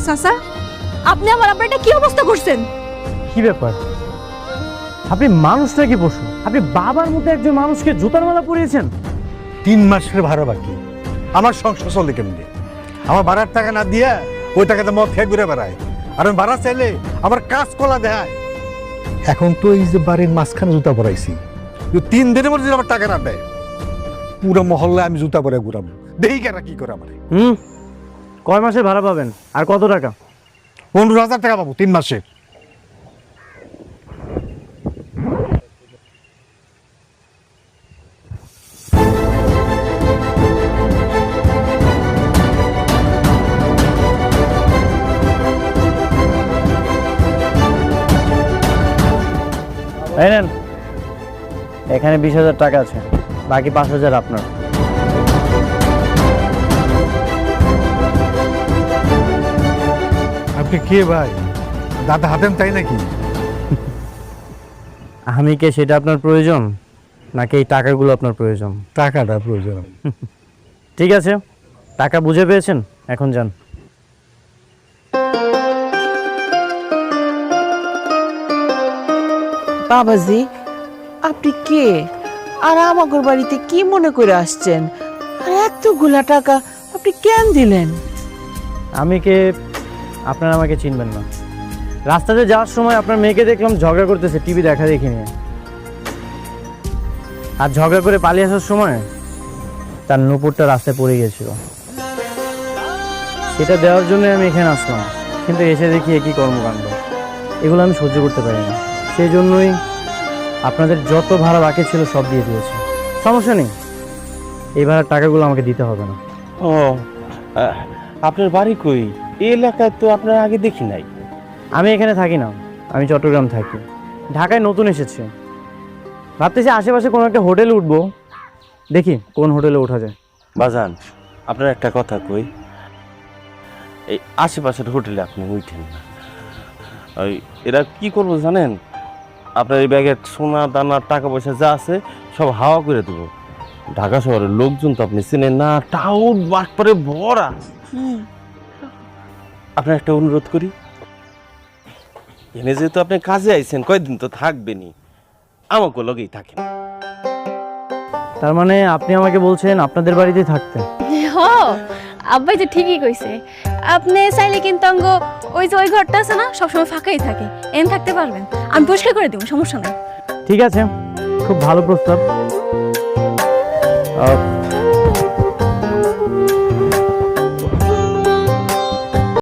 চাচা, আপনি আমার আব্বাটা কি অবস্থা করছেন? কি ব্যাপার? আপনি মানুষ নাকি পশু? আপনি বাবার মতো একজন মানুষকে জুতার মালা পরিয়েছেন। 3 মাসের ভাড়া বাকি, আমার সংসার চলে কেমনি? আমার ভাড়ার টাকা না দিয়া ওই টাকাতে মদ খেয়ে ঘুরে বেড়ায়, আর আমি ভাড়া চাইলে আমার কাজ কলা দেয়। এখন তো এই যে বাড়ির মাঝখানে জুতা পরাইছি, 3 দিনের মধ্যে যদি আমার টাকা না দেয়, পুরো মহল্লায় আমি জুতা পরে ঘুরাবো। দেখি কেনা কি করে আমার। কয় মাসের ভাড়া পাবেন আর কত টাকা? 15,000 টাকা পাবো 3 মাসে। এই নেন, এখানে 20,000 টাকা আছে, বাকি 5,000 আপনার। আপনি কে ভাই? দাদা হাতেন তাই নাকি? আমি কে সেটা আপনার প্রয়োজন, নাকি এই টাকাগুলো আপনার প্রয়োজন? টাকাটা প্রয়োজন। ঠিক আছে, টাকা বুঝে পেয়েছেন, এখন যান। বাবাজি, আপনি কে আর আমাগর বাড়িতে কি মনে করে আসছেন? আর এতগুলা টাকা আপনি কেন দিলেন? আমি কে আপনারা আমাকে চিনবেন না। রাস্তাতে যাওয়ার সময় আপনার মেয়েকে দেখলাম ঝগড়া করতেছে টিভি দেখা দেখি নিয়ে, আর ঝগড়া করে পালিয়ে আসার সময় তার নুপুরটা রাস্তায় পড়ে গেছিল। সেটা দেওয়ার জন্য আমি এখানে আসলাম, কিন্তু এসে দেখি একই কর্মকাণ্ড। এগুলো আমি সহ্য করতে পারি না, সেই জন্যই আপনাদের যত ভাড়া বাকি ছিল সব দিয়ে দিয়েছি। সমস্যা নেই, এই ভাড়ার টাকাগুলো আমাকে দিতে হবে না। ও, আপনার বাড়ি কই? এই এলাকায় তো আপনার আগে দেখি নাই। আমি এখানে থাকি না, আমি চট্টগ্রাম থাকি। ঢাকায় নতুন এসেছি, ভাবতেছি আশেপাশে কোনো একটা হোটেলে উঠবো, দেখি কোন হোটেলে ওঠা যায়। বাজান, আপনার একটা কথা কই, এই আশেপাশের হোটেলে আপনি উঠেন না। ওই এরা কি করবো জানেন? আপনার এই ব্যাগের সোনা দানা টাকা পয়সা যা আছে সব হাওয়া করে দেবো। ঢাকা শহরের লোকজন তো আপনি চেনেন না, টাউট বাটপারে ভরা। আপনার একটা অনুরোধ করি, এনে যেহেতু আপনি কাজে আইছেন, কয়দিন তো থাকবেনই, আমাকে লগেই থাকেন। তার মানে আপনি আমাকে বলছেন আপনাদের বাড়িতেই থাকতে? হ, আব্বাই তো ঠিকই কইছে। আপনি চাইলে কিন্তু অঙ্গ ওই যে ওই ঘরটা আছে না, সবসময় ফাঁকাই থাকে, এন থাকতে পারবেন। আমি পরিষ্কার করে দেবো, সমস্যা নেই। ঠিক আছে, খুব ভালো প্রস্তাব।